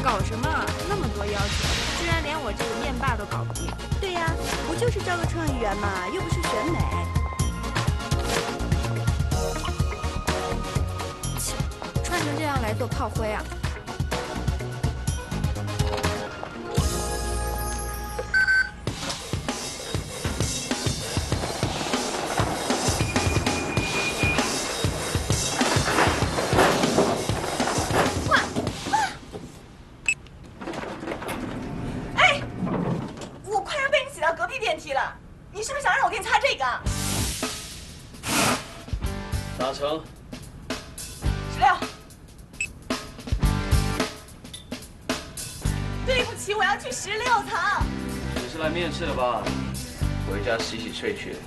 搞什么？那么多要求，居然连我这个面霸都搞不定。对呀，不就是招个创意员嘛，又不是选美。切，穿成这样来做炮灰啊！达成。16。对不起，我要去16层。你是来面试的吧？回家洗洗睡去，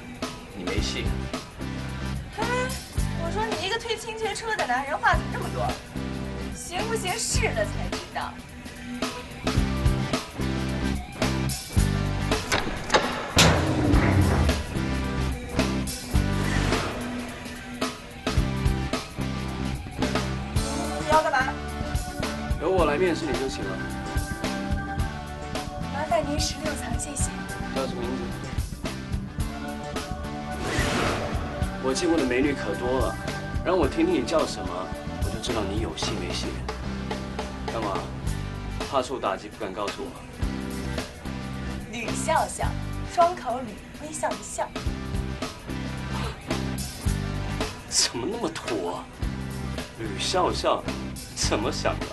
你没戏。哎，我说你一个推清洁车的男人，话怎么这么多？行不行试了才知道。要干嘛？由我来面试你就行了。麻烦您16层，谢谢。叫什么名字？我见过的美女可多了，让我听听你叫什么，我就知道你有戏没戏。干嘛？怕受打击不敢告诉我？吕笑笑，双口吕，微笑的笑。怎么那么土啊？吕笑笑，怎么想的？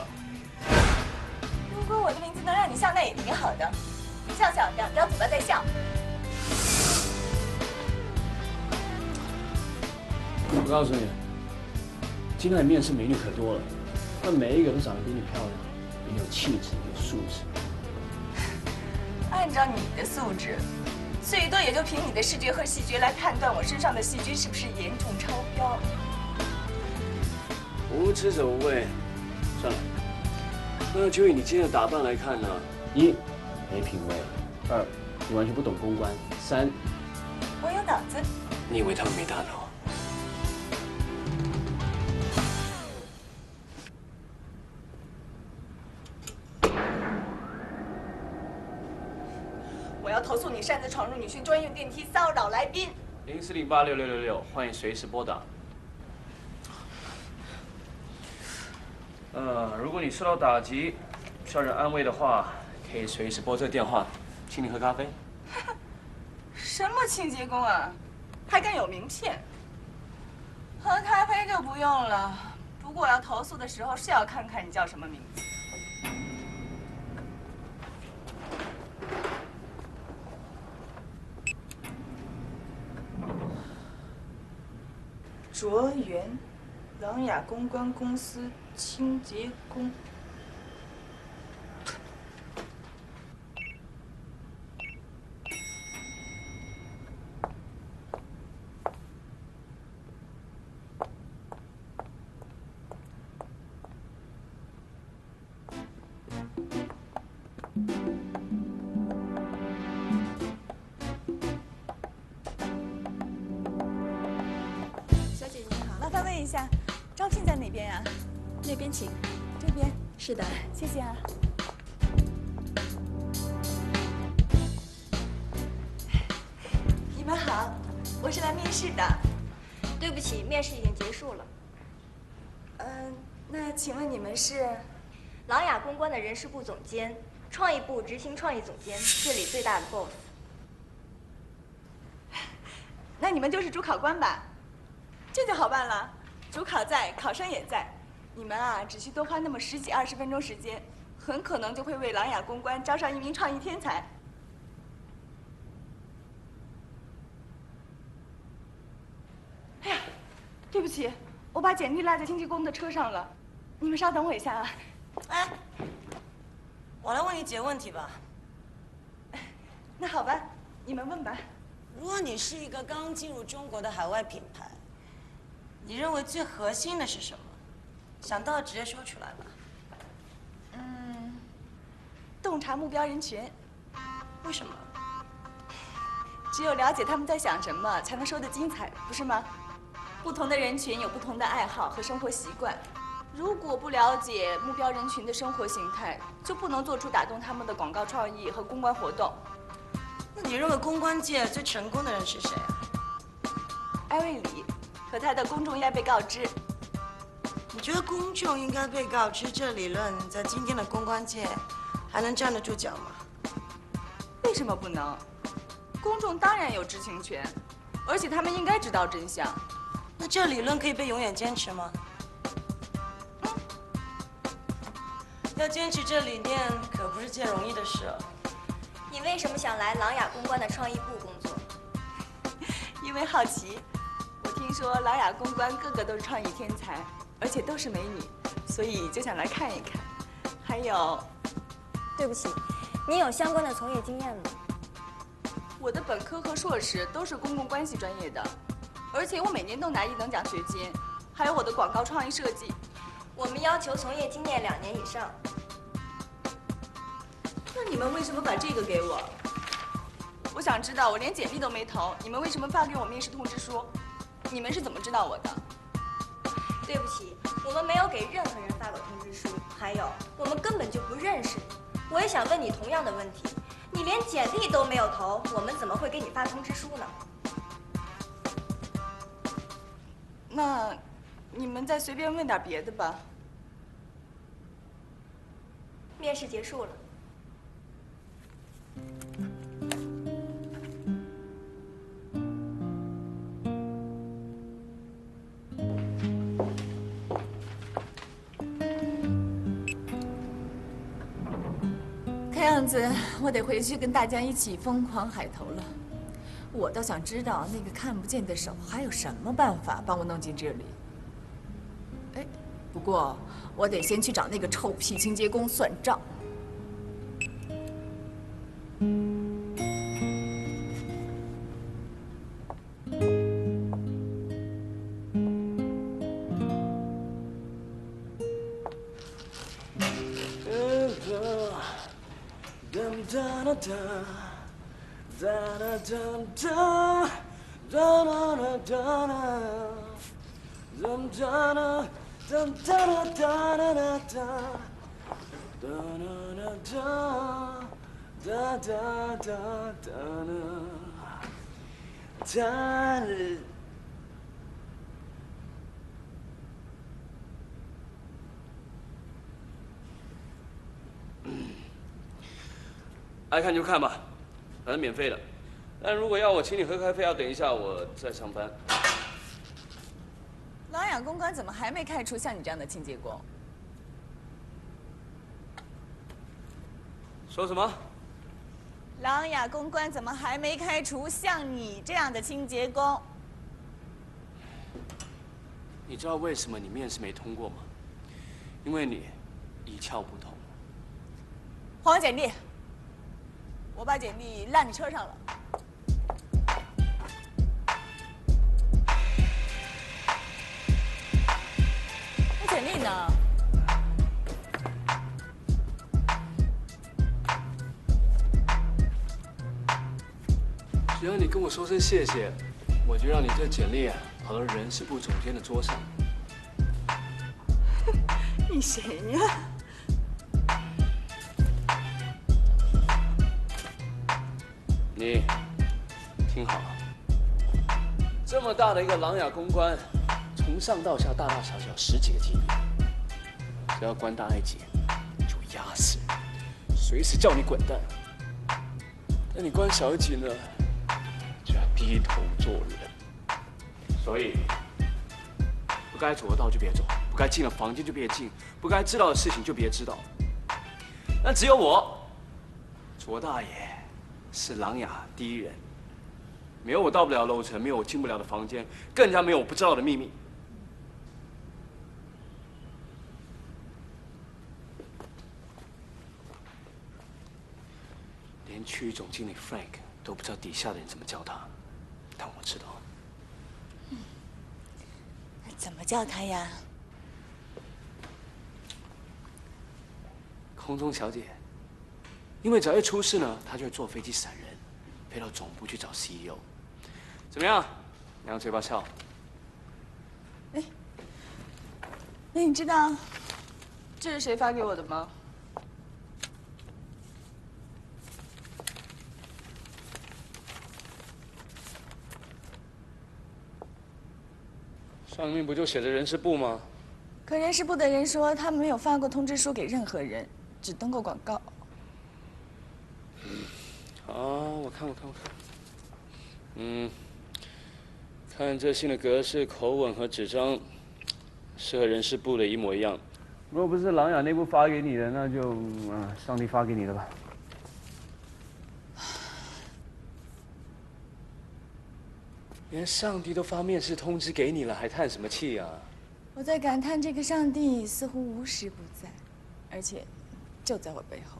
如果我的名字能让你笑，那也挺好的。笑笑，两张嘴巴在笑。我告诉你，今天来面试美女可多了，但每一个都长得比你漂亮，比你有气质、有素质。按照你的素质，最多也就凭你的视觉和细觉来判断我身上的细菌是不是严重超标。无知者无畏，算了。那就以你今天的打扮来看呢，1，没品味；2，你完全不懂公关；3，我有脑子。你以为他们没大脑？我要投诉你擅自闯入女性专用电梯，骚扰来宾。04086666，欢迎随时拨打。如果你受到打击，需要人安慰的话，可以随时拨这个电话，请你喝咖啡。什么清洁工啊，还敢有名片？喝咖啡就不用了，不过我要投诉的时候是要看看你叫什么名字。卓源，琅琊公关公司清洁工。一下，招聘在哪边呀？那边请。这边。是的，谢谢啊。你们好，我是来面试的。对不起，面试已经结束了。那请问你们是？琅琊公关的人事部总监，创意部执行创意总监，这里最大的 boss。那你们就是主考官吧？这就好办了。主考在，考生也在，你们啊，只需多花那么10几20分钟时间，很可能就会为琅琊公关招上一名创意天才。哎呀，对不起，我把简历落在清洁工的车上了，你们稍等我一下啊。哎，我来问你几个问题吧。那好吧，你们问吧。如果你是一个刚进入中国的海外品牌，你认为最核心的是什么？想到直接说出来吧。洞察目标人群。为什么？只有了解他们在想什么，才能说得精彩，不是吗？不同的人群有不同的爱好和生活习惯，如果不了解目标人群的生活形态，就不能做出打动他们的广告创意和公关活动。那你认为公关界最成功的人是谁啊？艾薇里和他的公众应该被告知。你觉得公众应该被告知这理论在今天的公关界还能站得住脚吗？为什么不能？公众当然有知情权，而且他们应该知道真相。那这理论可以被永远坚持吗？要坚持这理念可不是件容易的事哦。你为什么想来琅琊公关的创意部工作？因为好奇，我听说琅琊公关个个都是创意天才，而且都是美女，所以就想来看一看。还有，对不起，你有相关的从业经验吗？我的本科和硕士都是公共关系专业的，而且我每年都拿1等奖学金，还有我的广告创意设计。我们要求从业经验2年以上。那你们为什么把这个给我？我想知道，我连简历都没投，你们为什么发给我面试通知书？你们是怎么知道我的？对不起，我们没有给任何人发过通知书，还有，我们根本就不认识你。我也想问你同样的问题，你连简历都没有投，我们怎么会给你发通知书呢？那你们再随便问点别的吧。面试结束了。看样子我得回去跟大家一起疯狂海投了。我倒想知道那个看不见的手还有什么办法帮我弄进这里。哎，不过我得先去找那个臭屁清洁工算账。爱看就看吧，反正免费的。但如果要我请你喝咖啡，要等一下我在上班。琅琊公关怎么还没开除像你这样的清洁工？说什么？琅琊公关怎么还没开除像你这样的清洁工？你知道为什么你面试没通过吗？因为你一窍不通。还我简历，我把简历烂你车上了。那简历呢？只要你跟我说声谢谢，我就让你这简历跑到人事部总监的桌上。你谁呀？你听好了，这么大的一个琅琊公关，从上到下大大小小10几个级别，只要官大爱姐，就压死人，随时叫你滚蛋。但你官小一级呢，就要低头做人。所以，不该走的道就别走，不该进了房间就别进，不该知道的事情就别知道。但只有我，卓大爷是琅琊第一人，没有我到不了楼层，没有我进不了的房间，更加没有我不知道的秘密。连区域总经理 Frank 都不知道底下的人怎么叫他，但我知道。怎么叫他呀？空中小姐。因为只要一出事呢，他就会坐飞机闪人，飞到总部去找 CEO。怎么样？两个嘴巴笑。哎，那你知道这是谁发给我的吗？上面不就写着人事部吗？可人事部的人说，他们没有发过通知书给任何人，只登过广告。好，我看。看这信的格式、口吻和纸张，是和人事部的一模一样。如果不是琅琊内部发给你的，那就上帝发给你的吧。连上帝都发面试通知给你了，还叹什么气啊？我在感叹这个上帝似乎无时不在，而且就在我背后。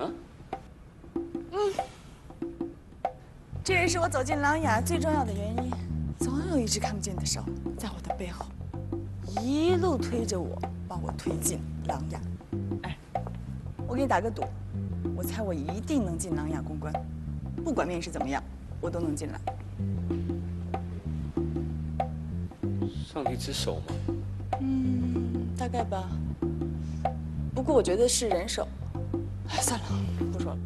啊？这也是我走进琅琊最重要的原因。总有一只看不见的手在我的背后，一路推着我，把我推进琅琊。哎，我给你打个赌，我猜我一定能进琅琊公关，不管面试怎么样，我都能进来。上帝之手吗？大概吧。不过我觉得是人手。哎，算了，不说了。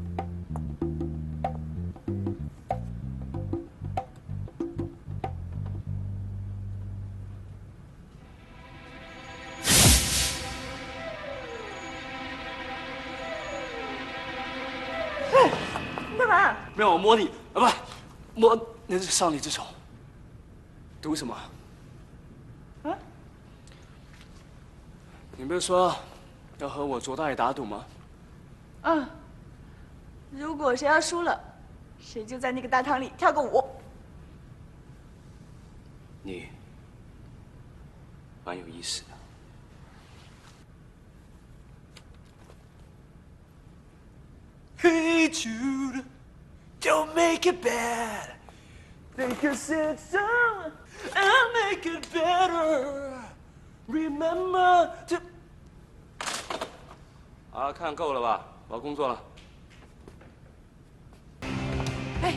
你干嘛？没有，我摸你啊，不，摸那是上帝之手。赌什么？啊？你不是说要和我卓大爷打赌吗？如果谁要输了，谁就在那个大堂里跳个舞。你蛮有意思的。Hey Jude, don't make it bad. Because it's on, I'll make it better. Remember to. 好了，看够了吧？我要工作了。哎，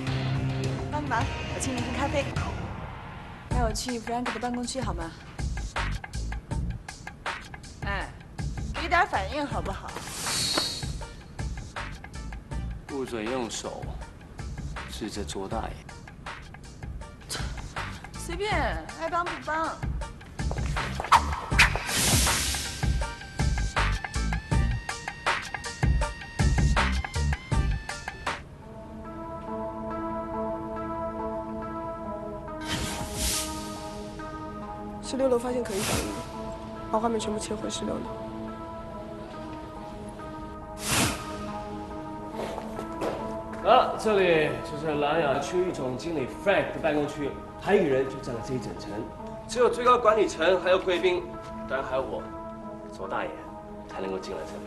帮个忙，我请你喝咖啡。带我去 Frank 的办公区好吗？哎，给点反应好不好？不准用手指着卓大爷。随便，爱帮不帮。16楼发现可疑反应，把画面全部切回16楼。啊，这里就是琅琊区域总经理 Frank 的办公区，还有一个人就占了这一整层，只有最高管理层还有贵宾，当然还有我，卓大爷，才能够进来这里。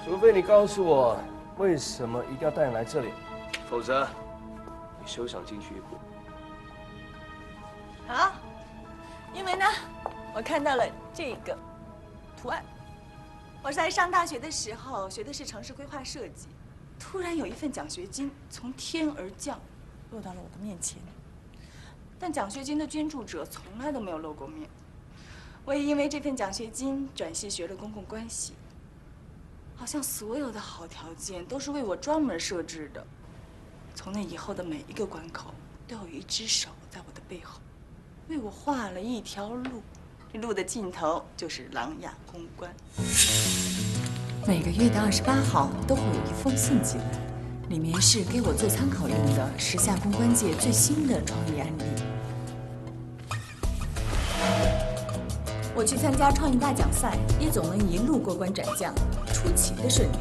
除非你告诉我为什么一定要带你来这里，否则你休想进去一步。好，因为呢，我看到了这个图案。我在上大学的时候学的是城市规划设计，突然有一份奖学金从天而降，落到了我的面前。但奖学金的捐助者从来都没有露过面。我也因为这份奖学金转系学了公共关系。好像所有的好条件都是为我专门设置的。从那以后的每一个关口，都有一只手在我的背后，为我画了一条路。这路的尽头就是琅琊公关。每个月的28号都会有一封信寄来，里面是给我做参考用的时下公关界最新的创意案例。我去参加创意大奖赛，也总能一路过关斩将，出奇的顺利，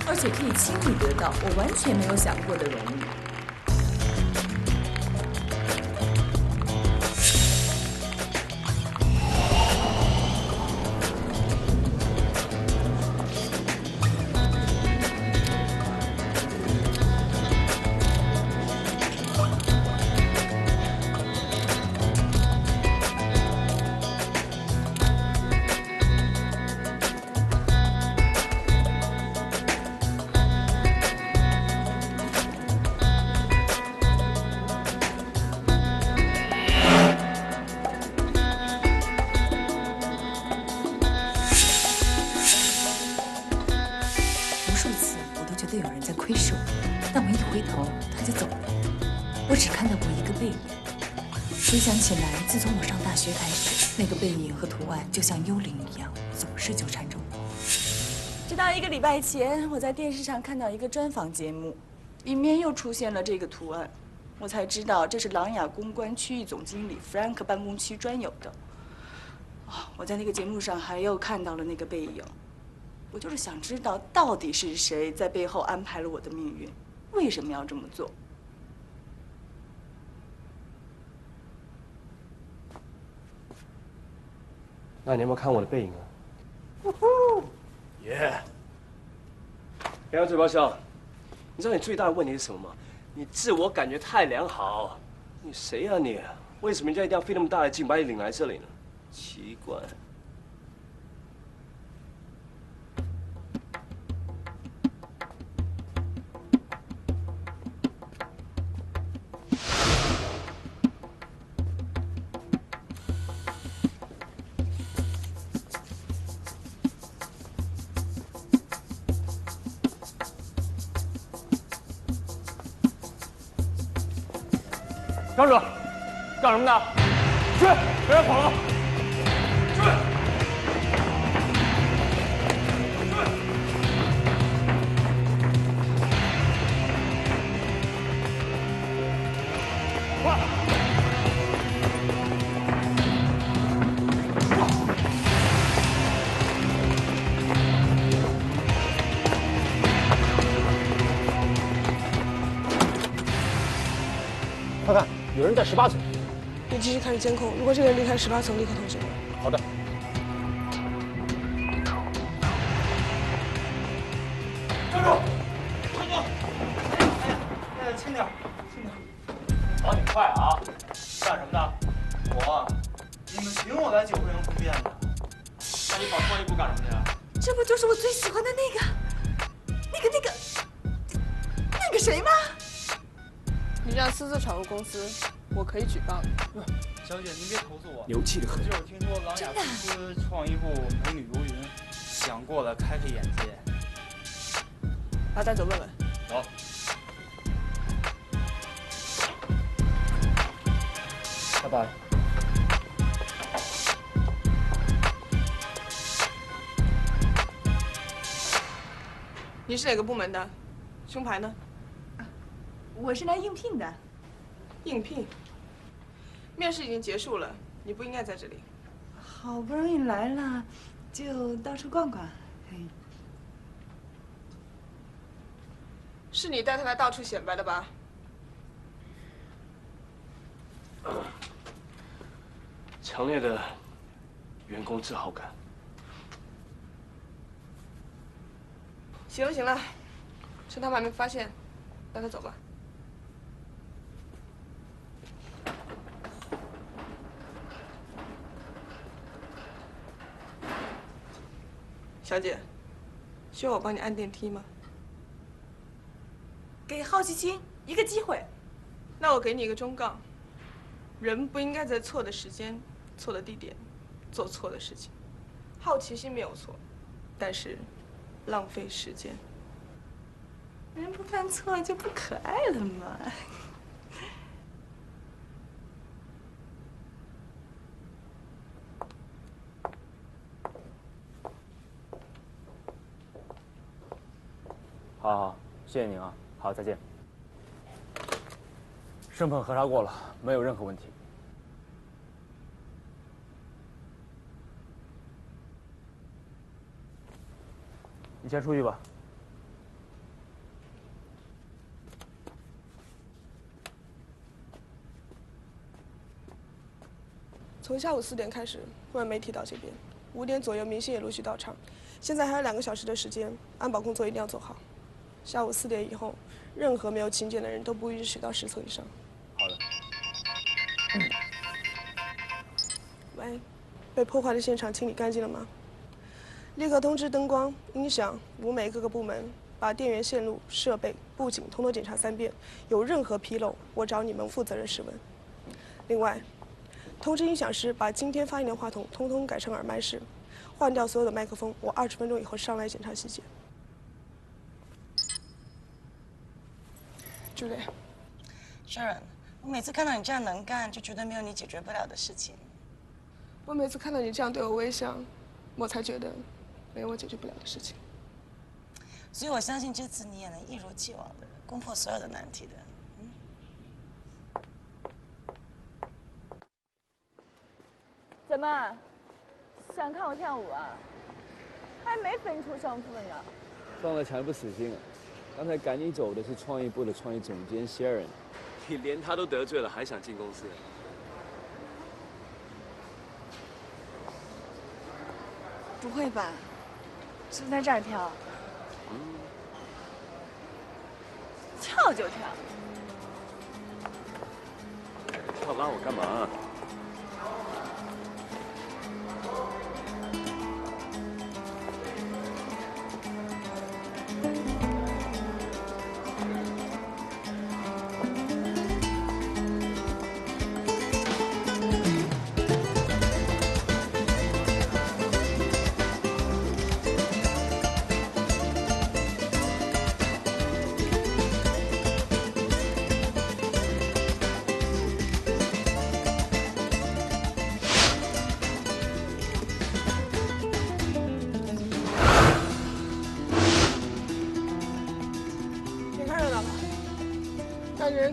而且可以轻易得到我完全没有想过的荣誉。觉得有人在窥视我，但我一回头他就走了。我只看到过一个背影。回想起来，自从我上大学开始，那个背影和图案就像幽灵一样，总是纠缠着我。直到1个礼拜前，我在电视上看到一个专访节目，里面又出现了这个图案，我才知道这是琅琊公关区域总经理 Frank 办公区专有的。我在那个节目上还又看到了那个背影，我就是想知道到底是谁在背后安排了我的命运，为什么要这么做？那你有没有看我的背影啊？耶！别让嘴巴笑。你知道你最大的问题是什么吗？你自我感觉太良好。你谁呀你？为什么人家一定要费那么大的劲把你领来这里呢？奇怪。张者，干什么呢？去，别让跑了！去！快！快看，有人在18层。你继续看着监控，如果这个人离开18层，立刻通知我。好的。站住！快走！哎，轻点，轻点。跑你快啊！干什么呢？你们请我来9会营分辨的。那你跑创意部干什么去啊？这不就是我最喜欢的那个谁吗？你这样私自闯入公司，我可以举报你。小姐，您别投诉我。牛气的很。就是听说琅琊公司创意部美女如云，想过来开开眼界。把他带走问问。走。拜拜。你是哪个部门的？胸牌呢？我是来应聘的。应聘？面试已经结束了，你不应该在这里。好不容易来了，就到处逛逛。是你带他来到处显摆的吧？强烈的员工自豪感。行了行了，趁他们还没发现，带他走吧。小姐，需要我帮你按电梯吗？给好奇心一个机会。那我给你一个忠告：人不应该在错的时间、错的地点做错的事情。好奇心没有错，但是浪费时间。人不犯错就不可爱了吗？好好，谢谢您啊，好，再见。身份核查过了，没有任何问题。你先出去吧。从下午4点开始，会有媒体到这边，5点左右明星也陆续到场。现在还有2个小时的时间，安保工作一定要做好。下午4点以后，任何没有请柬的人都不允许到10层以上。好的。喂，被破坏的现场清理干净了吗？立刻通知灯光、音响、舞美各个部门，把电源线路、设备、布景统统检查3遍，有任何纰漏，我找你们负责人试问。另外，通知音响师把今天发音的话筒通通改成耳麦式，换掉所有的麦克风。我20分钟以后上来检查细节。朱磊，Sharon，我每次看到你这样能干，就觉得没有你解决不了的事情。我每次看到你这样对我微笑，我才觉得没有我解决不了的事情。所以我相信这次你也能一如既往的攻破所有的难题的。怎么，想看我跳舞啊？还没分出胜负呢。撞了墙不死心啊！刚才赶你走的是创意部的创意总监 Sharon， 你连他都得罪了，还想进公司？不会吧？就在这儿跳？跳就跳。要拉我干嘛？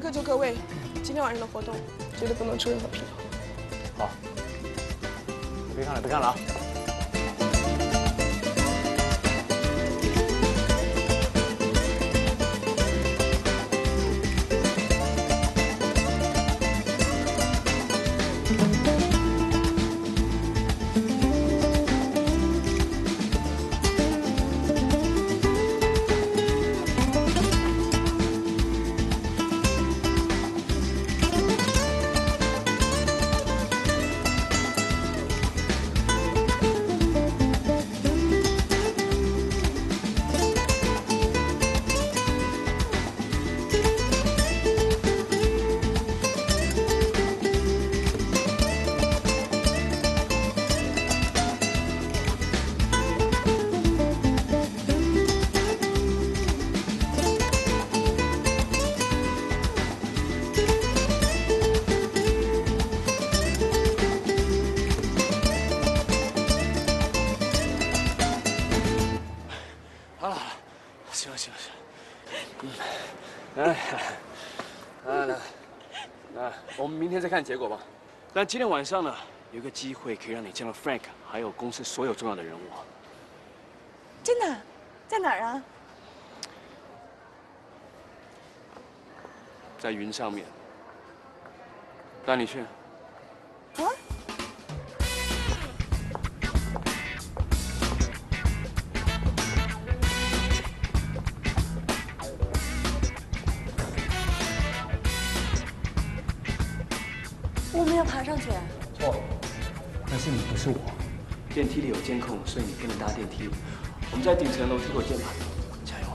各就各位，今天晚上的活动绝对不能出任何纰漏。好，别看了，别看了啊！我们明天再看结果吧。但今天晚上呢，有一个机会可以让你见到 Frank， 还有公司所有重要的人物。真的？在哪儿啊？在云上面。带你去。啊？我们要爬上去？错，但是你不是我。电梯里有监控，所以你跟着搭电梯。我们在顶层楼梯口见吧。加油！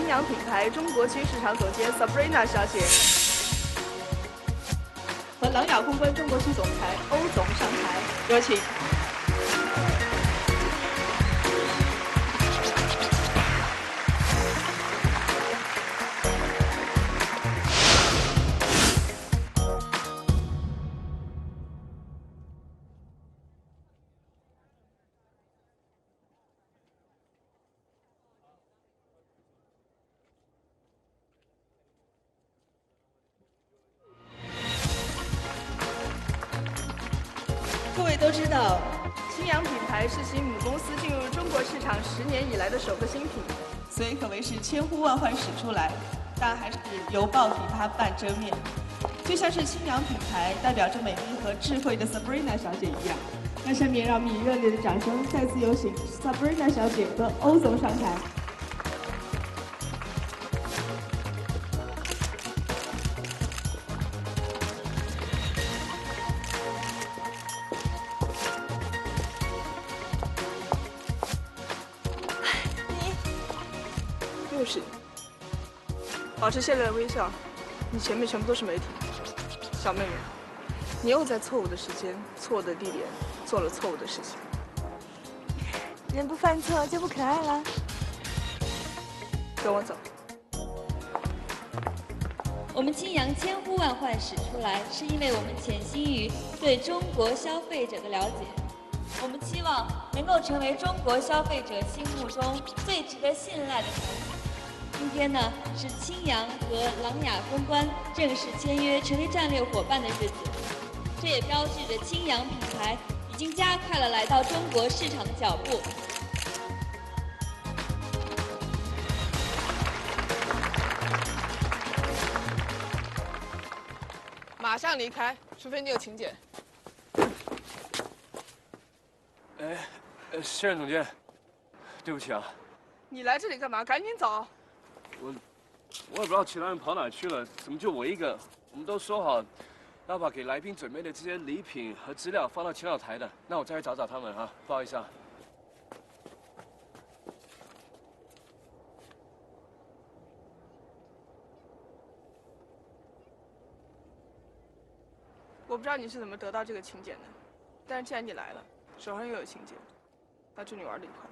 青阳品牌中国区市场总监 Sabrina 小姐和琅琊公关中国区总裁欧总上台，有请。各位都知道，青阳品牌是其母公司进入中国市场10年以来的首个新品，所以可谓是千呼万唤始出来，但还是犹抱琵琶半遮面。就像是青阳品牌代表着美丽和智慧的 Sabrina 小姐一样。那下面让我们以热烈的掌声再次有请 Sabrina 小姐和欧总上台。又是你，保持现在的微笑，你前面全部都是媒体。小妹妹，你又在错误的时间、错误的地点做了错误的事情。人不犯错就不可爱了。跟我走。我们青阳千呼万唤始出来，是因为我们潜心于对中国消费者的了解。我们期望能够成为中国消费者心目中最值得信赖的产品。今天呢，是青阳和琅琊公关正式签约成为战略伙伴的日子，这也标志着青阳品牌已经加快了来到中国市场的脚步。马上离开，除非你有请柬。谢任总监，对不起啊。你来这里干嘛？赶紧走！我也不知道其他人跑哪去了，怎么就我一个？我们都说好，要把给来宾准备的这些礼品和资料放到前老台的。那我再去找找他们啊，不好意思啊。我不知道你是怎么得到这个请柬的，但是既然你来了，手上又有请柬，那祝你玩得愉快。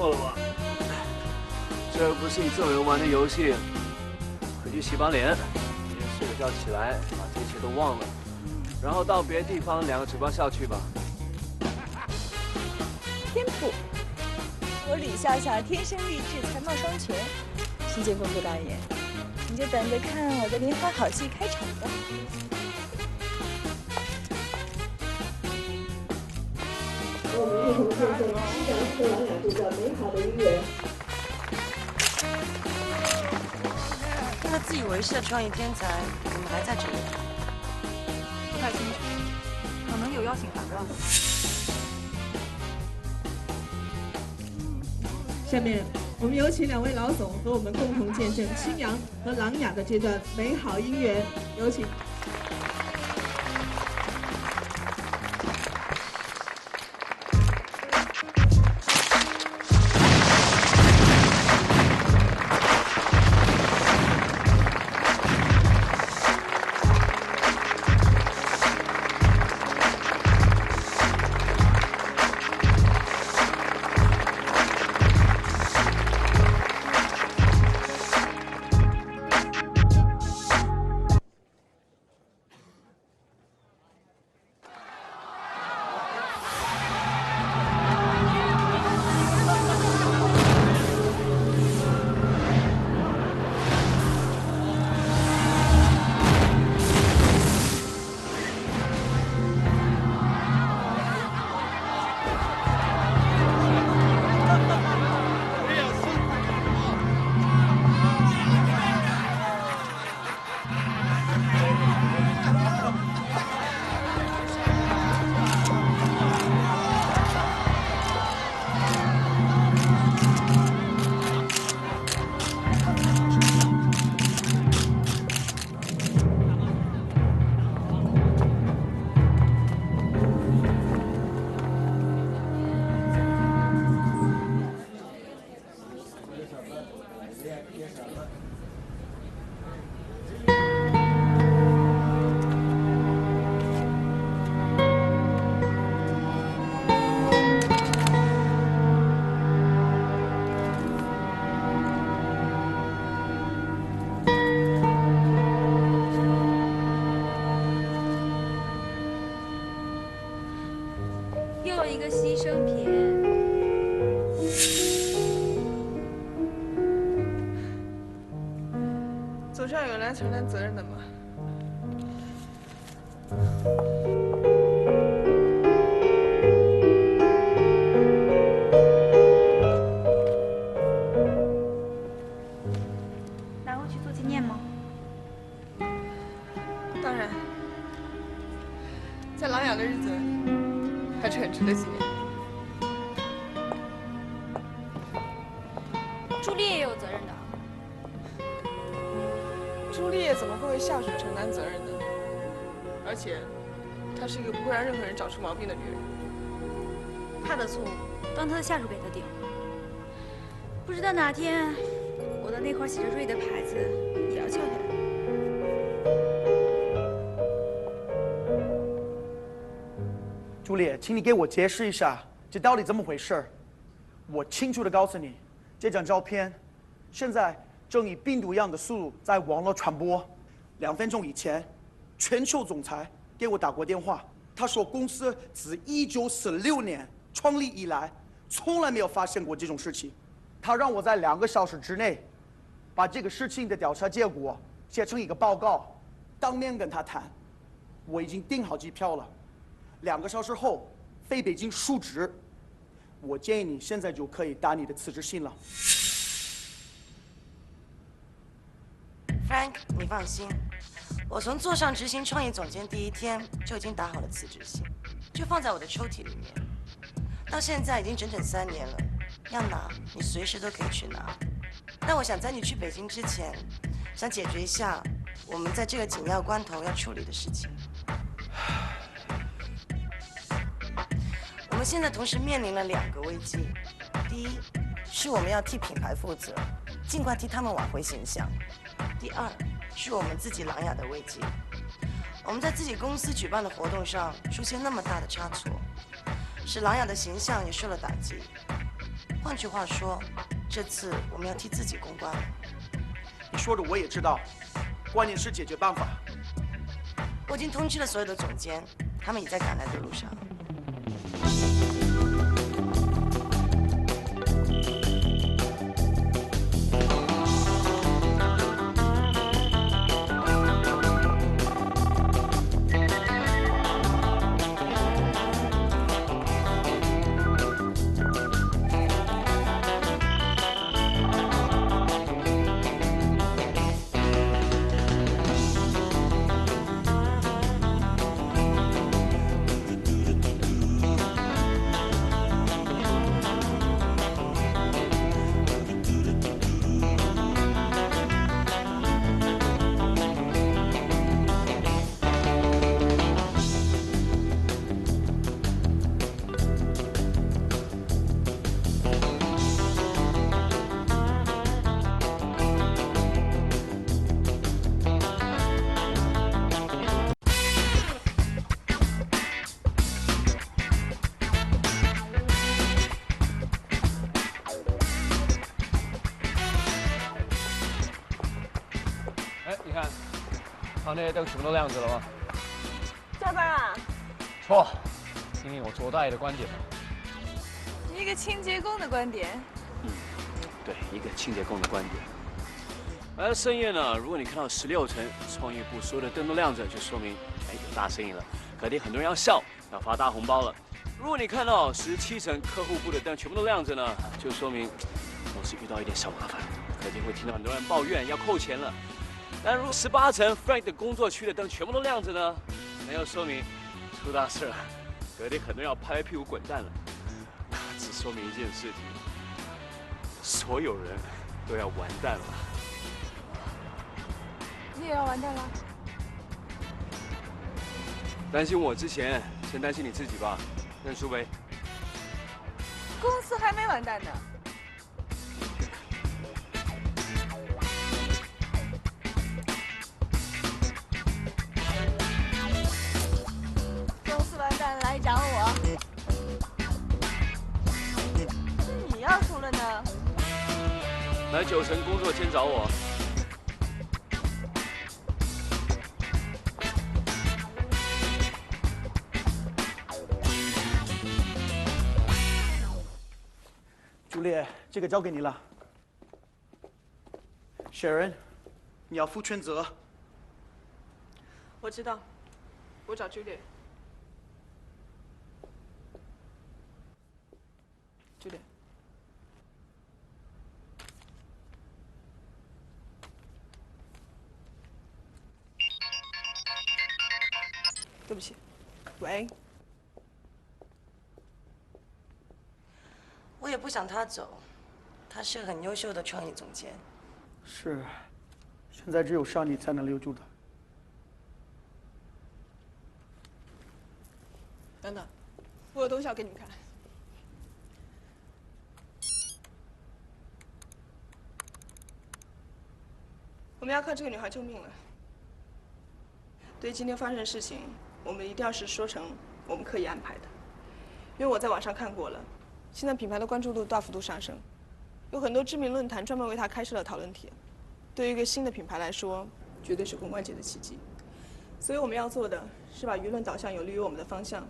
错了吧？这不是你这种人玩的游戏。回去洗把脸，明天睡个觉起来，把这一切都忘了，然后到别的地方2个嘴巴笑去吧。天赋，我吕笑笑天生丽质，才貌双全。新晋工作导演，你就等着看我的连环好戏开场吧。我们一同见证青阳和琅琊这段美好的姻缘。那个自以为是的创意天才，怎么还在这里？不太清楚，可能有邀请函吧。下面我们有请2位老总和我们共同见证青阳和琅琊的这段美好姻缘，有请。又一个牺牲品。总是要有人来承担责任的嘛。拿回去做纪念吗？当然，在琅琊的日子还是很值得纪念。朱丽叶也有责任的。朱丽叶怎么会为下属承担责任呢？而且，她是一个不会让任何人找出毛病的女人。她的错误，当她的下属给她顶。不知道哪天，我的那块写着瑞的牌子也要翘下来。朱丽叶，请你给我解释一下，这到底怎么回事？我清楚地告诉你，这张照片现在正以病毒一样的速度在网络传播。2分钟以前，全球总裁给我打过电话，他说公司自1946年创立以来，从来没有发生过这种事情。他让我在2个小时之内，把这个事情的调查结果写成一个报告，当面跟他谈。我已经订好机票了，2个小时后飞北京述职。我建议你现在就可以打你的辞职信了。Frank， 你放心，我从坐上执行创意总监第1天就已经打好了辞职信，就放在我的抽屉里面。到现在已经整整3年了，要拿你随时都可以去拿。但我想在你去北京之前，想解决一下我们在这个紧要关头要处理的事情。我们现在同时面临了2个危机，第一是我们要替品牌负责，尽快替他们挽回形象；第二是我们自己琅琊的危机，我们在自己公司举办的活动上出现那么大的差错，使琅琊的形象也受了打击。换句话说，这次我们要替自己公关了。你说的我也知道，关键是解决办法。我已经通知了所有的总监，他们也在赶来的路上。那些灯全部都亮着了吗？加班啊？错，听听我卓大爷的观点吧。一个清洁工的观点。对，一个清洁工的观点。而深夜呢，如果你看到16层创意部所有的灯都亮着，就说明有大生意了，肯定很多人要笑，要发大红包了。如果你看到17层客户部的灯全部都亮着呢，就说明公司遇到一点小麻烦，肯定会听到很多人抱怨要扣钱了。但如果18层 Frank 的工作区的灯全部都亮着呢，那要说明出大事了，肯定很多人要拍屁股滚蛋了。只说明一件事情，所有人都要完蛋了。你也要完蛋了？担心我之前，先担心你自己吧，认输呗。公司还没完蛋呢。公司完蛋来找我。你要输了呢？来9层工作间找我。朱烈，这个交给你了。Sharon， 你要负全责。我知道，我找 Juliet。Juliet。对不起，喂。我也不想他走，他是很优秀的创意总监。是，现在只有上帝才能留住他。等等，我有东西要给你们看。我们要靠这个女孩救命了。对于今天发生的事情，我们一定要是说成我们刻意安排的，因为我在网上看过了，现在品牌的关注度大幅度上升，有很多知名论坛专门为它开设了讨论帖。对于一个新的品牌来说，绝对是公关界的奇迹。所以我们要做的是把舆论导向有利于我们的方向，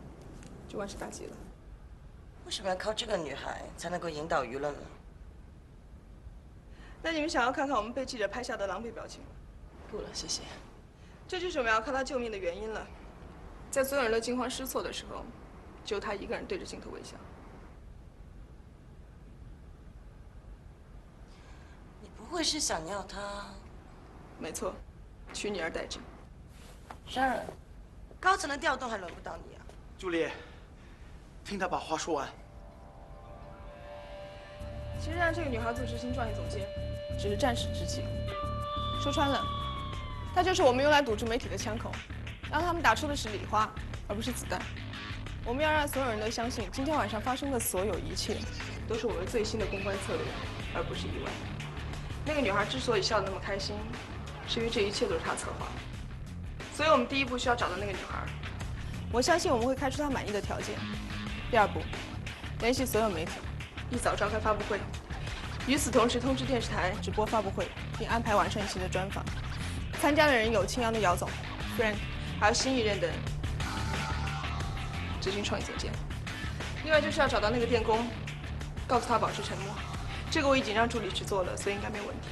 就万事大吉了。为什么要靠这个女孩才能够引导舆论呢？那你们想要看看我们被记者拍下的狼狈表情吗？不了，谢谢。这就是我们要靠她救命的原因了。在所有人都惊慌失措的时候，只有她一个人对着镜头微笑。你不会是想要她？没错，取你而代之。Sharon，高层的调动还轮不到你啊。朱烈，听他把话说完。其实让这个女孩做执行创意总监，只是暂时之计。说穿了，她就是我们用来堵住媒体的枪口，让他们打出的是礼花，而不是子弹。我们要让所有人都相信，今天晚上发生的所有一切，都是我们最新的公关策略，而不是意外。那个女孩之所以笑得那么开心，是因为这一切都是她策划的。所以我们第一步需要找到那个女孩。我相信我们会开出她满意的条件。第二步，联系所有媒体，一早召开发布会。与此同时，通知电视台直播发布会，并安排晚上一期的专访。参加的人有青阳的姚总、Frank， 还有新一任的执行创意总监。另外就是要找到那个电工，告诉他保持沉默。这个我已经让助理去做了，所以应该没有问题。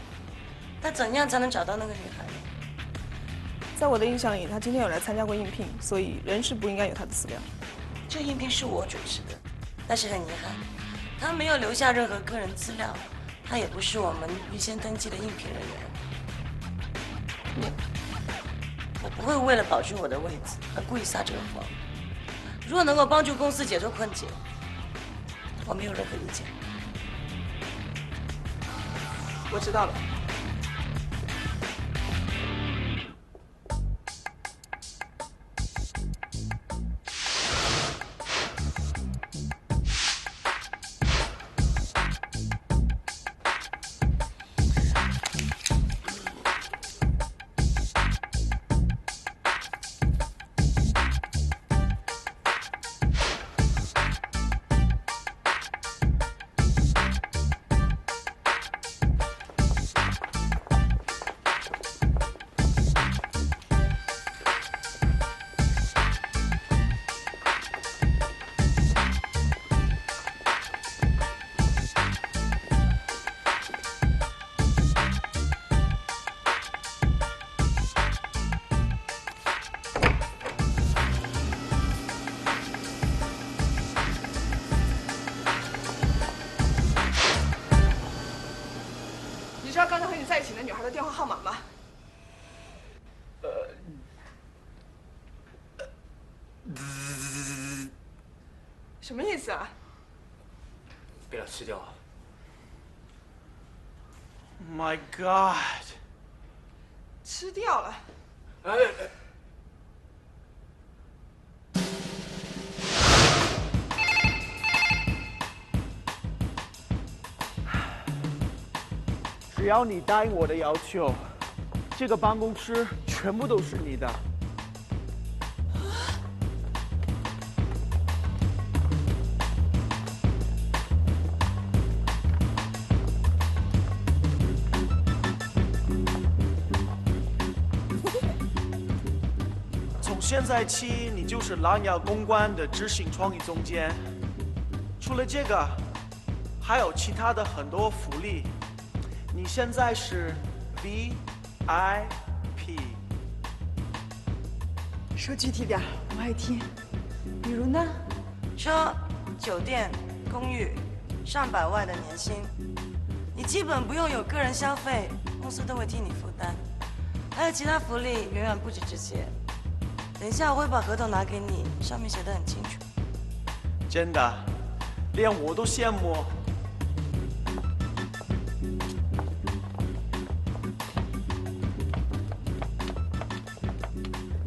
那怎样才能找到那个女孩呢？在我的印象里，她今天有来参加过应聘，所以人事部应该有她的资料。这应聘是我主持的，但是很遗憾，她没有留下任何个人资料，她也不是我们预先登记的应聘人员。我不会为了保住我的位子而故意撒这个谎。如果能够帮助公司解脱困境，我没有任何意见。我知道了。你知道刚才和你在一起的女孩的电话号码吗？什么意思啊？被他吃掉了。 My God！ 吃掉了。哎，只要你答应我的要求，这个办公室全部都是你的。从现在起，你就是狼牙公关的执行创意总监。除了这个，还有其他的很多福利。你现在是 VIP。说具体点，我爱听。比如呢？说酒店、公寓，上百万的年薪，你基本不用有个人消费，公司都会替你负担。还有其他福利，远远不止这些。等一下我会把合同拿给你，上面写得很清楚。真的，连我都羡慕。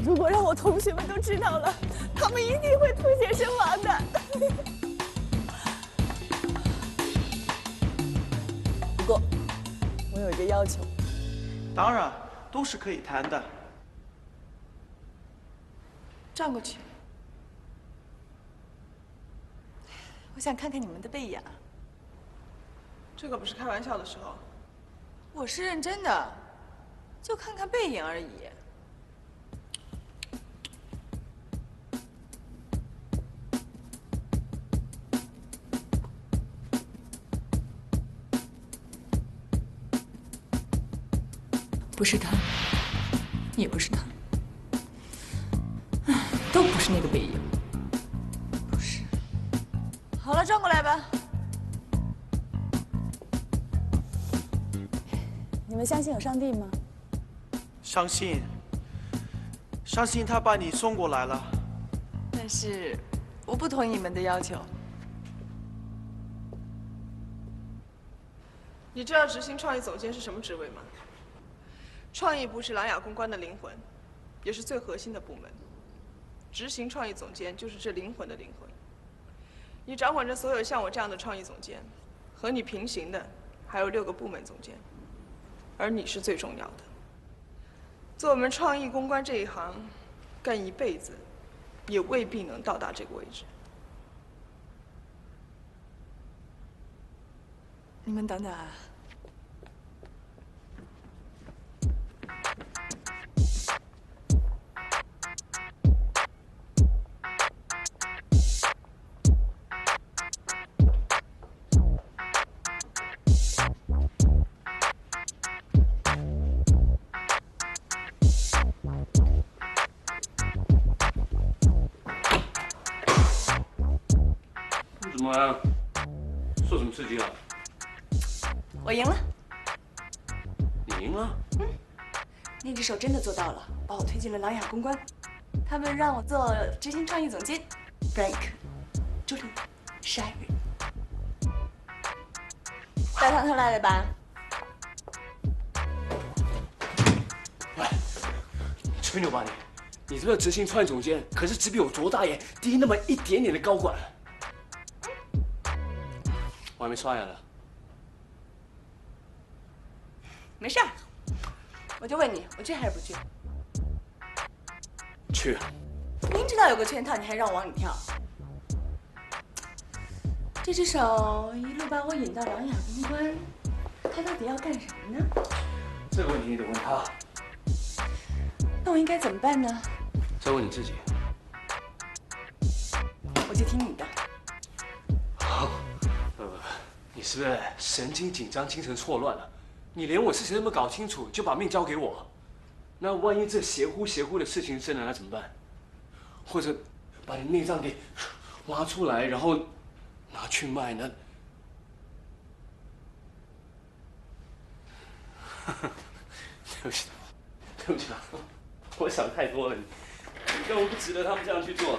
如果让我同学们都知道了，他们一定会吐血身亡的。不过，我有一个要求。当然，都是可以谈的。转过去，我想看看你们的背影。这可不是开玩笑的时候。我是认真的，就看看背影而已。不是他，也不是他，都不是那个背影。不是。好了，转过来吧。你们相信有上帝吗？相信他把你送过来了。但是，我不同意你们的要求。你知道执行创意总监是什么职位吗？创意部是琅琊公关的灵魂，也是最核心的部门。执行创意总监就是这灵魂的灵魂。你掌管着所有像我这样的创意总监，和你平行的还有6个部门总监，而你是最重要的。做我们创意公关这一行，干一辈子，也未必能到达这个位置。你们等等啊。怎么样？受什么刺激了？我赢了。你赢了？那只手真的做到了，把我推进了琅琊公关。他们让我做执行创意总监 ，Frank、朱莉、Sherry。大堂特来了吧？喂，吹牛吧你！你这个执行创意总监可是只比我多大眼低那么一点点的高管。我还没刷牙呢。没事儿，我就问你，我去还是不去？去。明知道有个圈套，你还让我往里跳。这只手一路把我引到琅琊公关，他到底要干什么呢？这个问题你得问他。那我应该怎么办呢？再问你自己。我就听你的。好，你是不是神经紧张、精神错乱了？你连我是谁都没搞清楚，就把命交给我，那万一这邪乎的事情真的，那怎么办？或者把你内脏给挖出来，然后拿去卖呢？对不起，对不起啊，我想太多了，你根本不值得他们这样去做。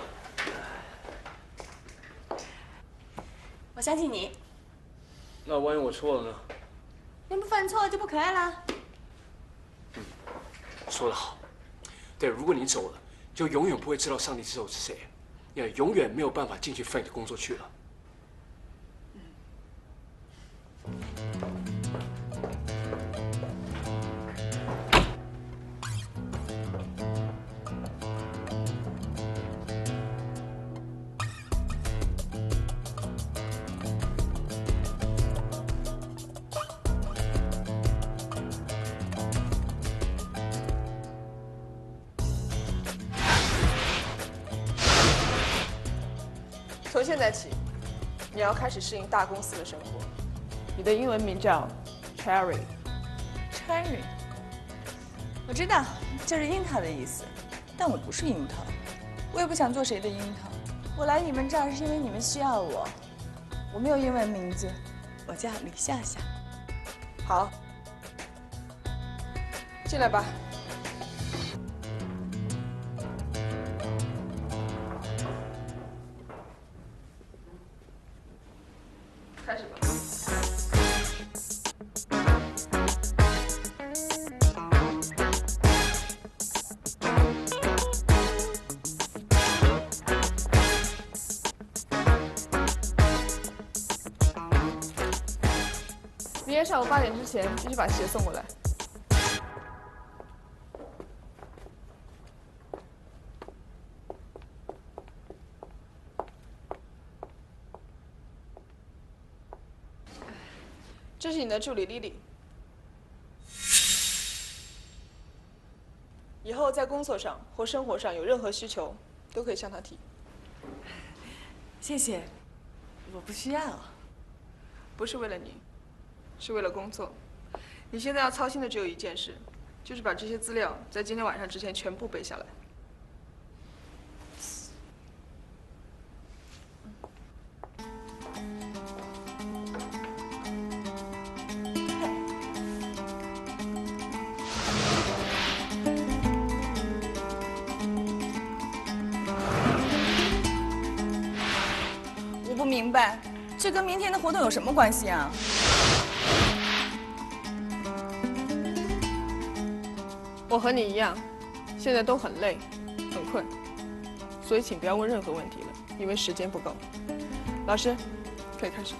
我相信你。那万一我错了呢？人不犯错就不可爱啦。说得好。对，如果你走了，就永远不会知道上帝之手是谁，也永远没有办法进去 Frank 的工作去了。从现在起，你要开始适应大公司的生活。你的英文名叫 Cherry。 Cherry， 我知道，就是樱桃的意思，但我不是樱桃，我也不想做谁的樱桃。我来你们这儿是因为你们需要我。我没有英文名字，我叫李夏夏。好，进来吧。开始吧。明天上午8点之前必须把鞋送过来。这是你的助理莉莉，以后在工作上或生活上有任何需求，都可以向她提。谢谢，我不需要。不是为了你，是为了工作。你现在要操心的只有一件事，就是把这些资料在今天晚上之前全部背下来。我不明白，这跟明天的活动有什么关系啊？我和你一样，现在都很累，很困，所以请不要问任何问题了，因为时间不够。老师，可以开始。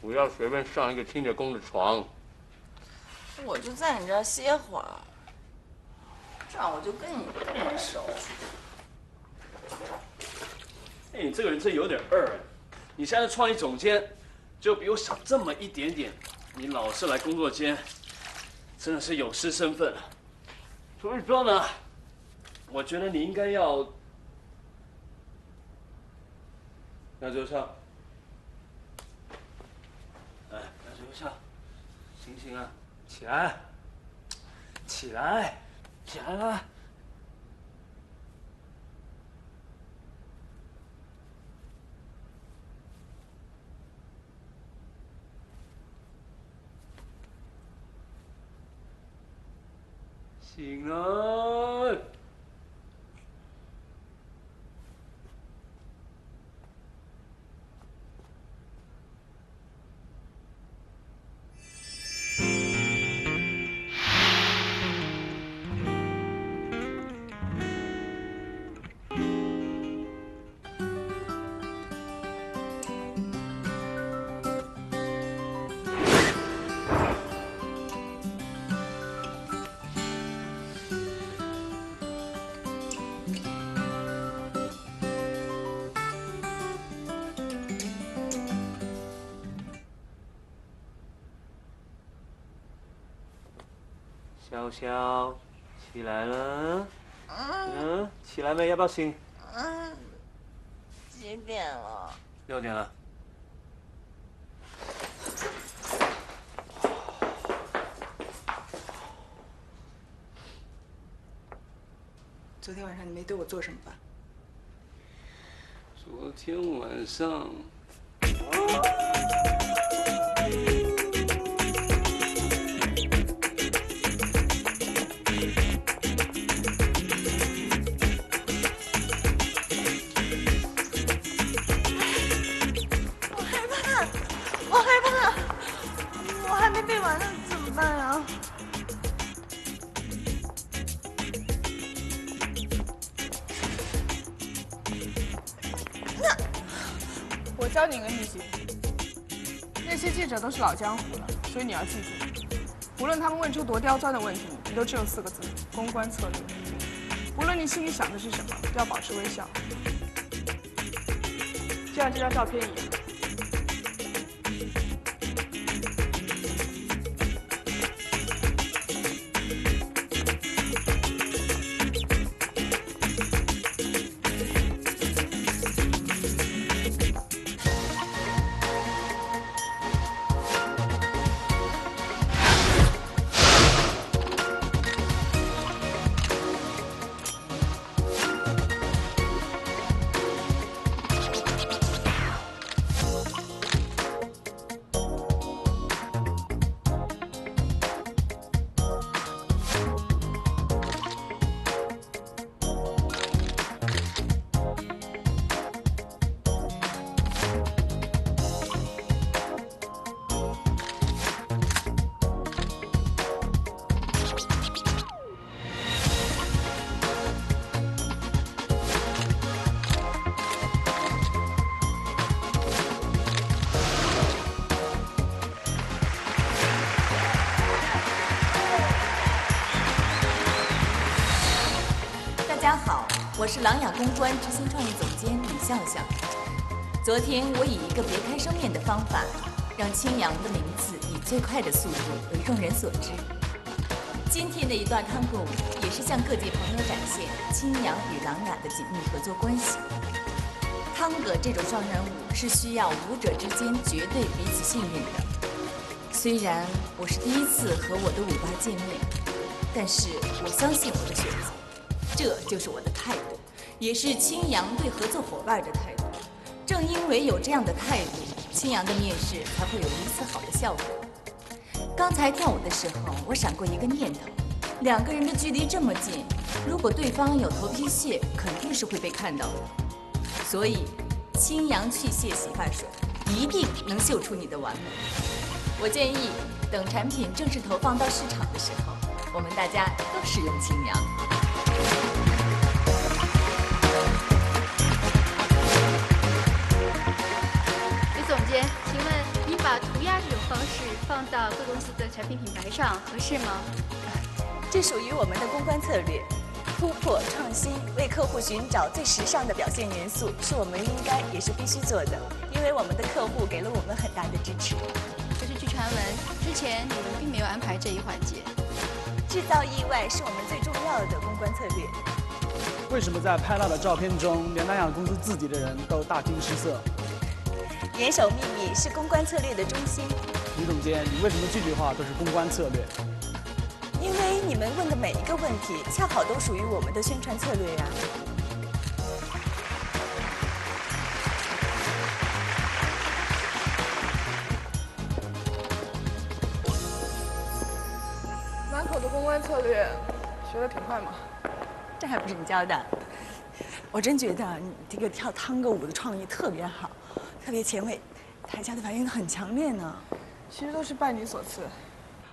不要随便上一个清洁工的床。我就在你这儿歇会儿，这样我就跟你更熟。哎，你这个人真有点二。你现在创意总监，就比我小这么一点点，你老是来工作间，真的是有失身份。所以说呢，我觉得你应该要周少，哎，周少，醒醒啊，起来，起来，起来了。醒了。潇潇，起来了。起来没？要不要醒？几点了？6点了。昨天晚上你没对我做什么吧？昨天晚上。我教你一个秘籍，那些记者都是老江湖了，所以你要记住，无论他们问出多刁钻的问题，你都只有4个字：公关策略。无论你心里想的是什么，都要保持微笑，就像这张照片一样。 我是琅琊公关执行创意总监李笑笑。昨天我以一个别开生面的方法，让青阳的名字以最快的速度为众人所知。今天的一段探戈舞也是向各界朋友展现青阳与琅琊的紧密合作关系。探戈这种双人舞是需要舞者之间绝对彼此信任的。虽然我是第一次和我的舞伴见面，但是我相信我的选择。 这就是我的态度，也是青阳对合作伙伴的态度。正因为有这样的态度，青阳的面试才会有如此好的效果。刚才跳舞的时候，我闪过一个念头：2个人的距离这么近，如果对方有头皮屑，肯定是会被看到的。所以，青阳去屑洗发水一定能秀出你的完美。我建议，等产品正式投放到市场的时候，我们大家都使用青阳。 李总监，请问您把涂鸦这种方式放到贵公司的产品品牌上合适吗？这属于我们的公关策略，突破创新，为客户寻找最时尚的表现元素，是我们应该也是必须做的，因为我们的客户给了我们很大的支持。可是据传闻，之前你们并没有安排这一环节。制造意外是我们最重要的公关策略。 为什么在拍到的照片中，连琅琊公司自己的人都大惊失色？严守秘密是公关策略的中心。李总监，你为什么句句话都是公关策略？因为你们问的每一个问题，恰好都属于我们的宣传策略呀。满口的公关策略，学得挺快嘛。 这还不是你教的？我真觉得你这个跳探戈舞的创意特别好，特别前卫，台下的反应很强烈呢。其实都是拜你所赐，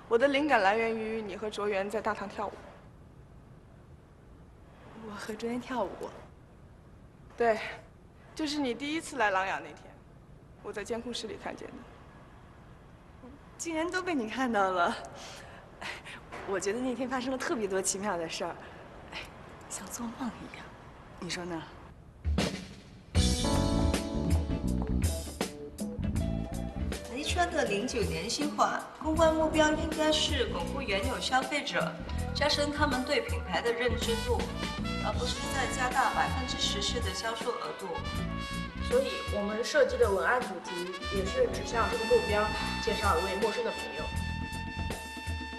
我的灵感来源于你和卓源在大堂跳舞。我和卓源跳舞？对，就是你第一次来琅琊那天，我在监控室里看见的。竟然都被你看到了，我觉得那天发生了特别多奇妙的事儿。 像做梦一样，你说呢？雷川的09年轻化公关目标应该是巩固原有消费者，加深他们对品牌的认知度，而不是再加大14%的销售额度。所以，我们设计的文案主题也是指向这个目标，介绍一位陌生的朋友。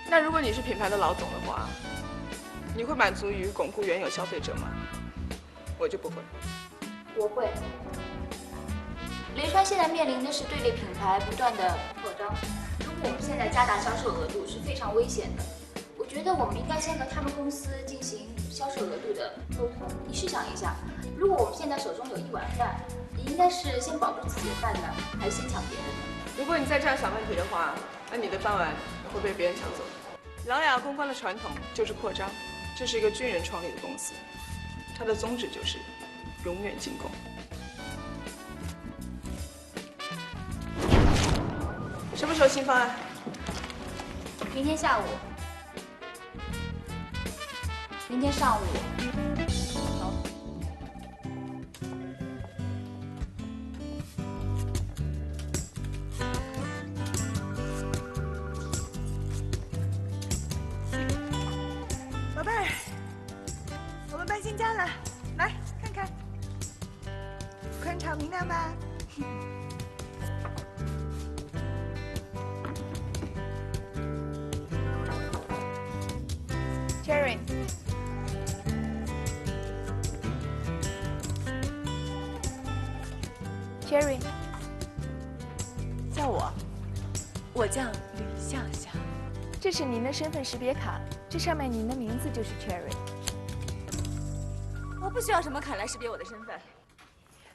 那如果你是品牌的老总的话？ 你会满足于巩固原有消费者吗？我就不会。我会。雷川现在面临的是对立品牌不断的扩张，如果我们现在加大销售额度是非常危险的。我觉得我们应该先和他们公司进行销售额度的沟通。你试想一下，如果我们现在手中有1碗饭，你应该是先保住自己的饭呢，还是先抢别人的？如果你再这样想问题的话，那你的饭碗会被别人抢走。琅琊公关的传统就是扩张。 这是一个军人创立的公司，它的宗旨就是永远进攻。什么时候新方案？明天下午。明天上午。好。宝贝儿，我们搬新家了，来看看，宽敞明亮吧？ Cherry， Cherry， 叫我叫吕笑笑。这是您的身份识别卡，这上面您的名字就是 Cherry。我不需要什么卡来识别我的身份。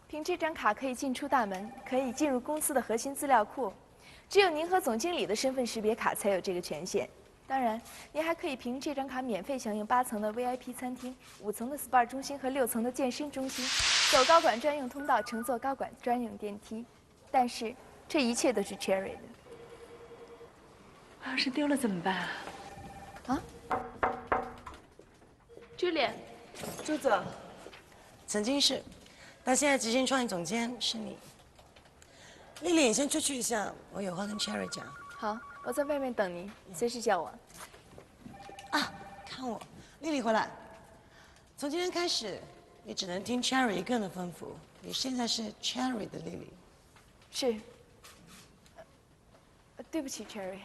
凭这张卡可以进出大门，可以进入公司的核心资料库。只有您和总经理的身份识别卡才有这个权限。 当然，您还可以凭这张卡免费享用8层的 VIP 餐厅、5层的 SPA 中心和6层的健身中心，走高管专用通道，乘坐高管专用电梯。但是，这一切都是 Cherry 的。我要是丢了怎么办啊？Julia， 朱总，曾经是，但现在执行创意总监是你。丽丽，你先出去一下，我有话跟 Cherry 讲。 好，我在外面等您，随时叫我。啊，看我，丽丽回来。从今天开始，你只能听 Cherry 一个人的吩咐。你现在是 Cherry 的丽丽。是。对不起 ，Cherry。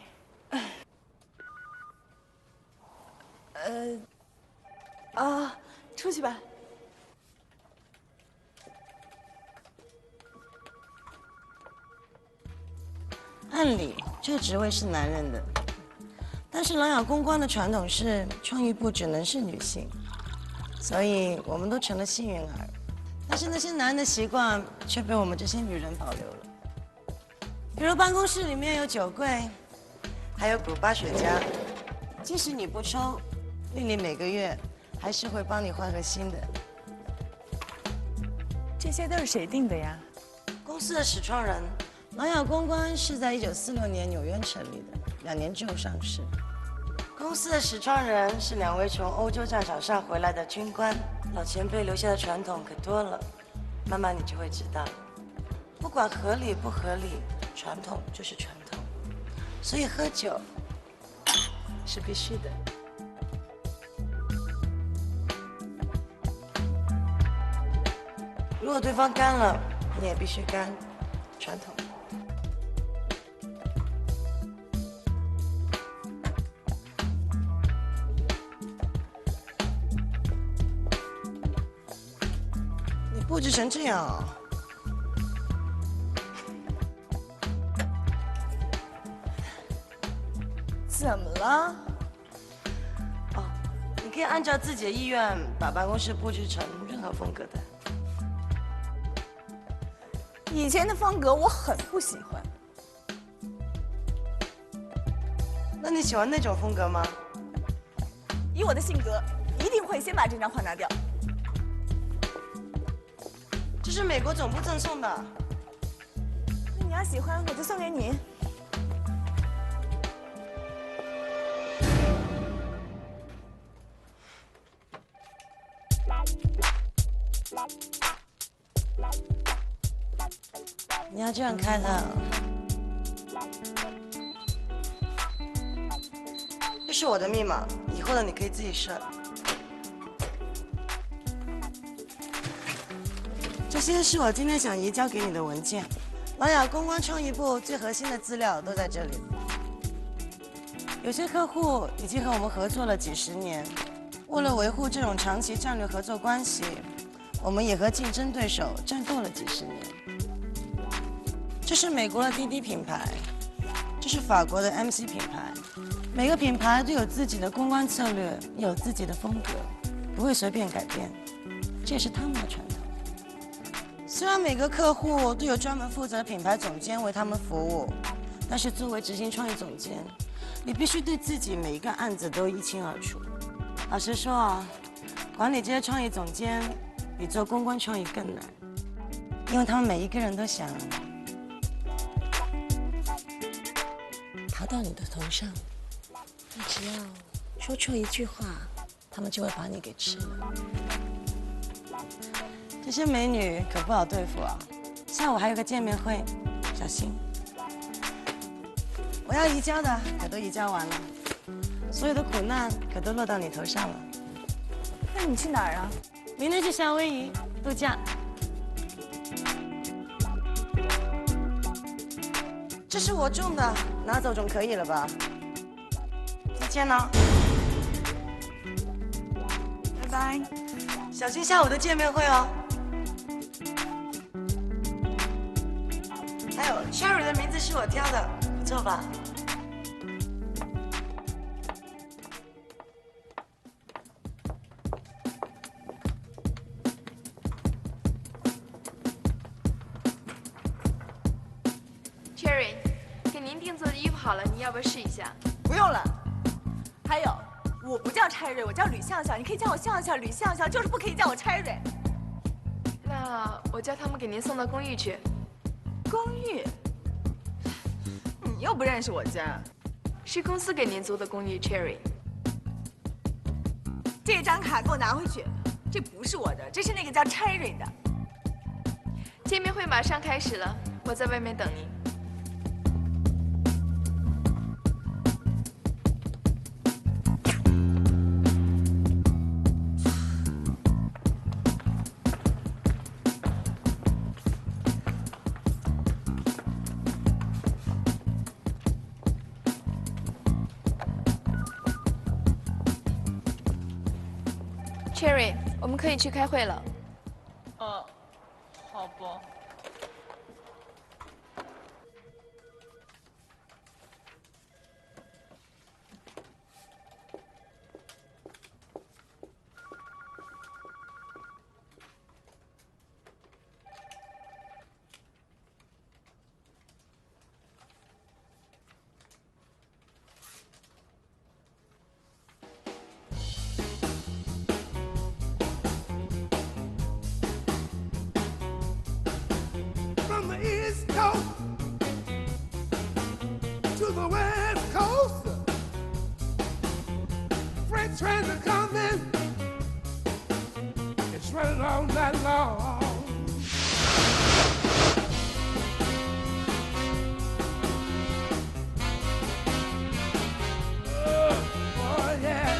出去吧。 按理这个职位是男人的，但是琅琊公关的传统是创意部只能是女性，所以我们都成了幸运儿。但是那些男人的习惯却被我们这些女人保留了。比如办公室里面有酒柜，还有古巴雪茄，即使你不抽，丽丽每个月还是会帮你换个新的。这些都是谁定的呀？公司的始创人。 琅琊公关是在1946年纽约成立的，2年之后上市。公司的始创人是2位从欧洲战场上回来的军官，老前辈留下的传统可多了，慢慢你就会知道，不管合理不合理，传统就是传统，所以喝酒是必须的。如果对方干了，你也必须干，传统。 布置成这样啊！怎么了？哦，你可以按照自己的意愿把办公室布置成任何风格的。以前的风格我很不喜欢。那你喜欢那种风格吗？以我的性格，一定会先把这张画拿掉。 这是美国总部赠送的。那你要喜欢，我就送给你。你要这样开它。这是我的密码，以后的你可以自己设。 这些是我今天想移交给你的文件，琅琊公关创意部最核心的资料都在这里。有些客户已经和我们合作了几10年，为了维护这种长期战略合作关系，我们也和竞争对手战斗了几10年。这是美国的滴滴品牌，这是法国的 MC 品牌，每个品牌都有自己的公关策略，也有自己的风格，不会随便改变，这也是他们的传统。 虽然每个客户都有专门负责品牌总监为他们服务，但是作为执行创意总监，你必须对自己每一个案子都一清二楚。老实说啊，管理这些创意总监比做公关创意更难，因为他们每一个人都想爬到你的头上，你只要说错一句话，他们就会把你给吃了。这些美女可不好对付啊！下午还有个见面会，小心。我要移交的可都移交完了，所有的苦难可都落到你头上了。那你去哪儿啊？明天去夏威夷度假。这是我种的，拿走总可以了吧？再见了，拜拜，小心下午的见面会哦。还有 Sherry 的名字是我挑的，不错吧？Cherry， 给您定做的衣服好了，你要不要试一下？不用了。还有，我不叫拆瑞，我叫吕笑笑，你可以叫我笑笑、吕笑笑，就是不可以叫我拆瑞。那我叫他们给您送到公寓去。公寓？你又不认识我家。是公司给您租的公寓 ，Cherry。这张卡给我拿回去，这不是我的，这是那个叫拆瑞的。见面会马上开始了，我在外面等您。Cherry， 我们可以去开会了。好吧。From the East Coast to the West Coast, freight trains are coming. It's running all night long. Oh, yeah.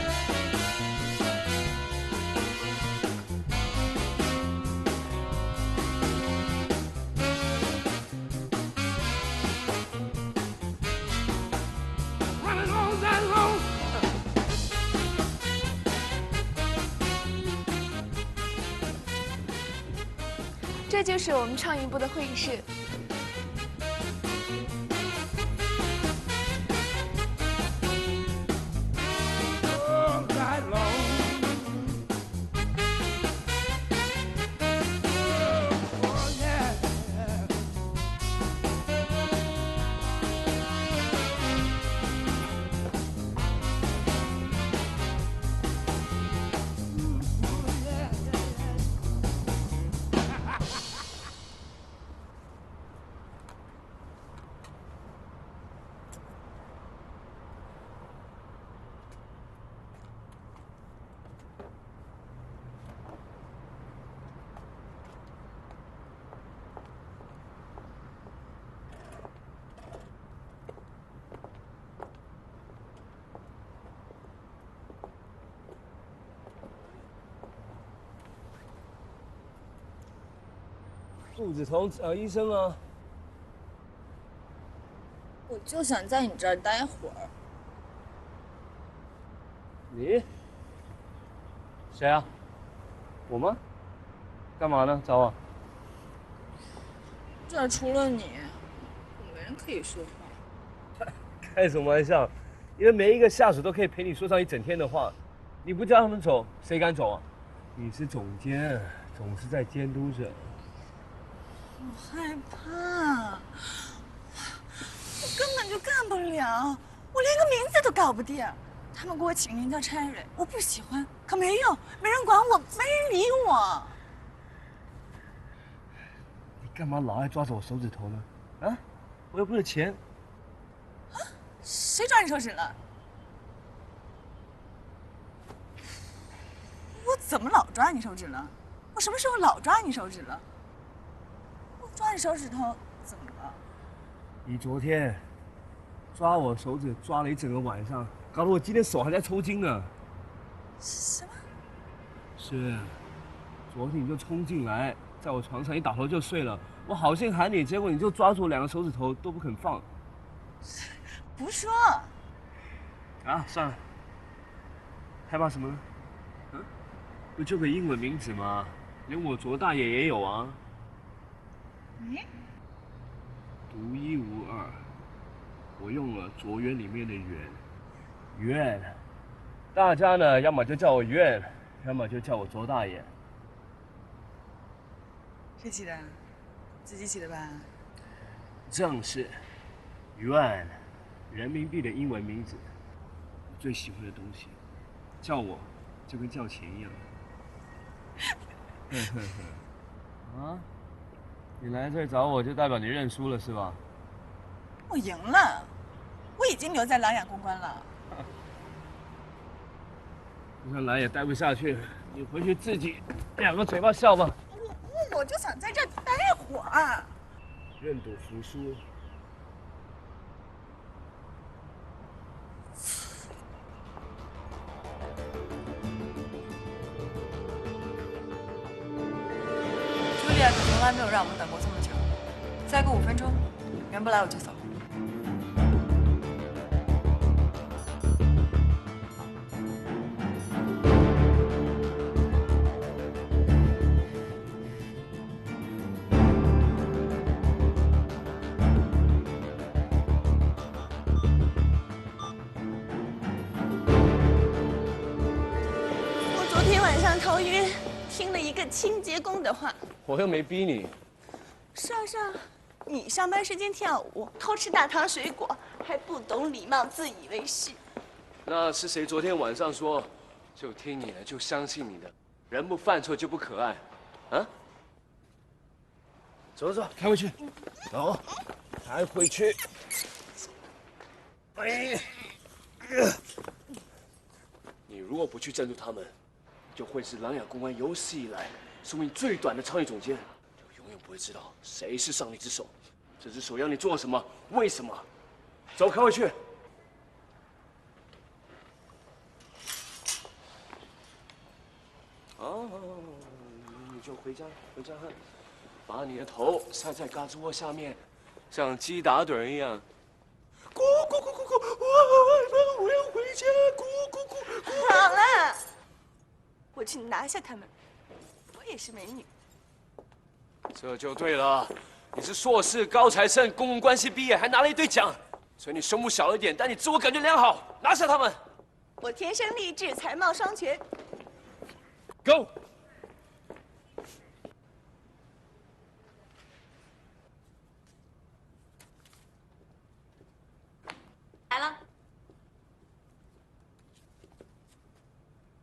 Running all night long. 这就是我们创意部的会议室。All night long. Oh, yeah. Oh, yeah. 肚子痛找医生啊！我就想在你这儿待会儿。你？谁啊？我吗？干嘛呢？找我？这儿除了你，我没人可以说话。开什么玩笑？因为每一个下属都可以陪你说上一整天的话，你不叫他们走，谁敢走啊？你是总监，总是在监督着。我害怕，我根本就干不了，我连个名字都搞不定。他们给我起名叫拆蕊，我不喜欢，可没用，没人管我，没人理我。你干嘛老爱抓着我手指头呢？啊，我又不是钱。谁抓你手指了？我怎么老抓你手指了？我什么时候老抓你手指了？我抓你手指头怎么了？你昨天抓我手指抓了一整个晚上，搞得我今天手还在抽筋呢。什么？是，昨天你就冲进来，在我床上一倒头就睡了。我好心喊你，结果你就抓住我2个手指头都不肯放。不说。啊，算了。害怕什么呢？嗯，不就个英文名字吗？连我卓大爷也有啊。独一无二。我用了卓渊里面的渊，大家呢要么就叫我渊，要么就叫我卓大爷。谁起的？自己起的吧？正是，yuan，人民币的英文名字。我最喜欢的东西，叫我就跟叫钱一样。啊，你来这儿找我就代表你认输了是吧？我赢了，我已经留在琅琊公关了。就算来也待不下去，你回去自己2个嘴巴笑吧。我就想在这儿待会儿。认赌服输。茱莉亚可从来没有让我们等过这么久。再过5分钟，人不来我就走。陶渊听了一个清洁工的话。我又没逼你。是啊是啊，你上班时间跳舞，偷吃大糖水果，还不懂礼貌，自以为是。那是谁昨天晚上说，就听你的，就相信你的，人不犯错就不可爱，啊？走走，开回去，走，开回去。哎，你如果不去镇住他们，就会是琅琊公关有史以来寿命最短的创意总监，就永远不会知道谁是上帝之手，这只手要你做什么，为什么？走，开回去。哦，你就回家，把你的头塞在胳肢窝下面，像鸡打盹一样。咕咕咕咕咕，我要回家，咕咕咕咕。好了，我去拿下他们。我也是美女。这就对了，你是硕士、高材生、公共关系毕业，还拿了一堆奖，所以你胸部小了一点，但你自我感觉良好，拿下他们。我天生丽质，才貌双全。Go。来了，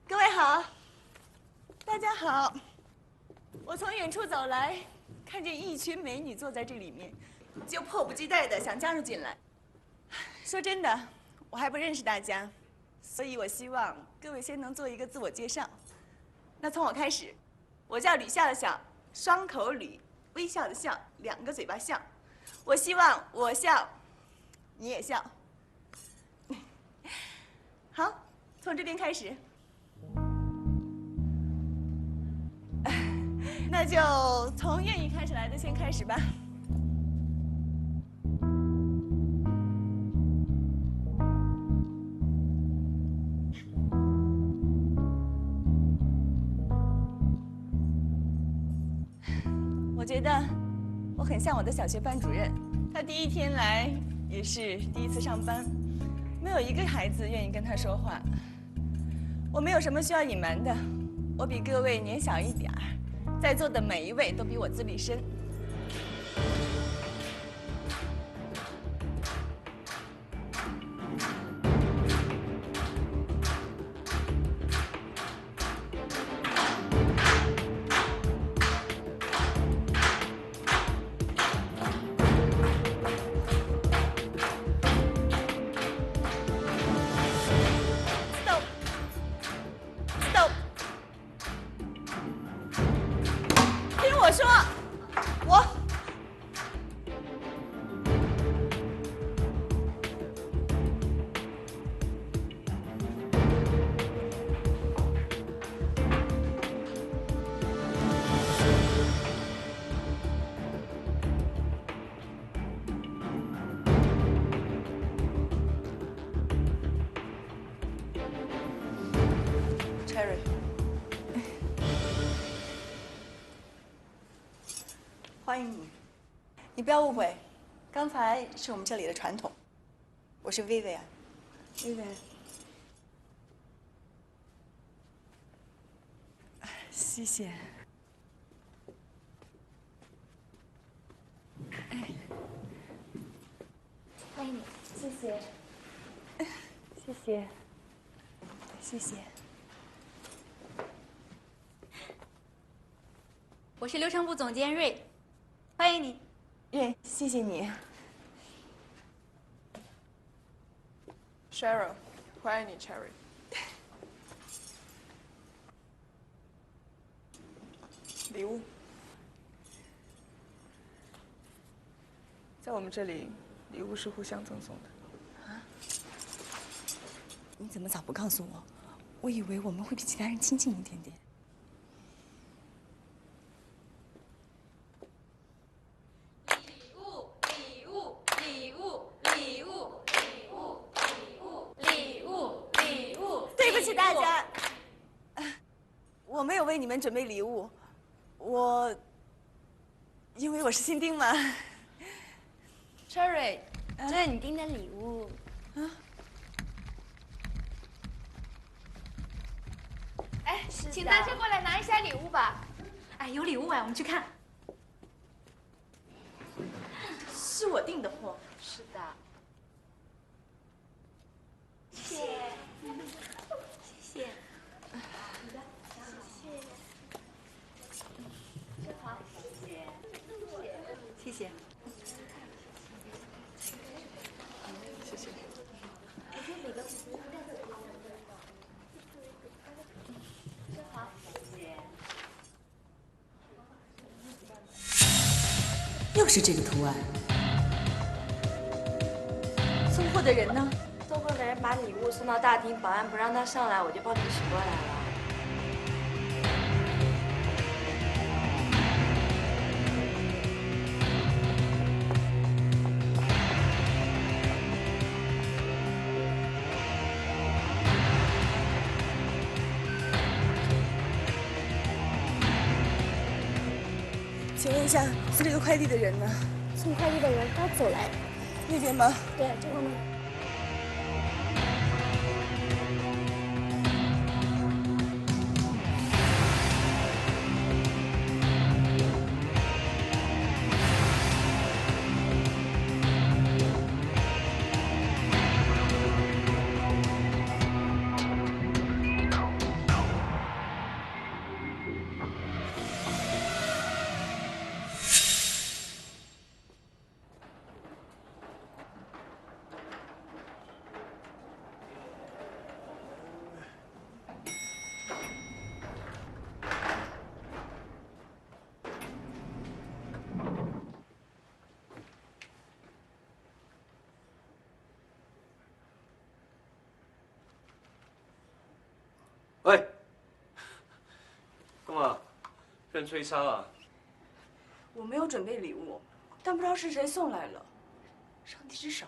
各位好，大家好。我从远处走来，看见一群美女坐在这里面，就迫不及待的想加入进来。说真的，我还不认识大家，所以我希望各位先能做一个自我介绍。那从我开始，我叫吕笑的笑，双口吕，微笑的笑，两个嘴巴笑。我希望我笑，你也笑。好，从这边开始。那就从愿意开始来的先开始吧。我觉得我很像我的小学班主任，他第一天来也是第一次上班，没有一个孩子愿意跟他说话。我没有什么需要隐瞒的，我比各位年小一点儿。在座的每一位都比我资历深。我说，我。 Cherry， 欢迎你。你不要误会，刚才是我们这里的传统。我是 Vivian。Vivian， 谢谢。欢迎你，谢谢。谢谢。谢谢。 我是流程部总监瑞，欢迎你。瑞，谢谢你。 Cheryl， 欢迎你 ，Cherry。礼物，在我们这里，礼物是互相赠送的。啊？你怎么早不告诉我？我以为我们会比其他人亲近一点点。 对不起大家，我没有为你们准备礼物，因为我是新丁嘛。Cherry， 这是你订的礼物。啊？哎，请大家过来拿一下礼物吧。哎，有礼物哎，我们去看。是我订的货。是的。谢谢。 谢谢。你的，谢谢。真好，谢谢。谢谢。谢谢。真好，谢谢。又是这个图案。送货的人呢？ 送货的人把礼物送到大厅，保安不让他上来，我就报警醒过来了。请问一下，送这个快递的人呢？送快递的人刚走来。那边吗？对，这后面。 喂，干嘛？认吹沙啊？我没有准备礼物，但不知道是谁送来了。上帝之手。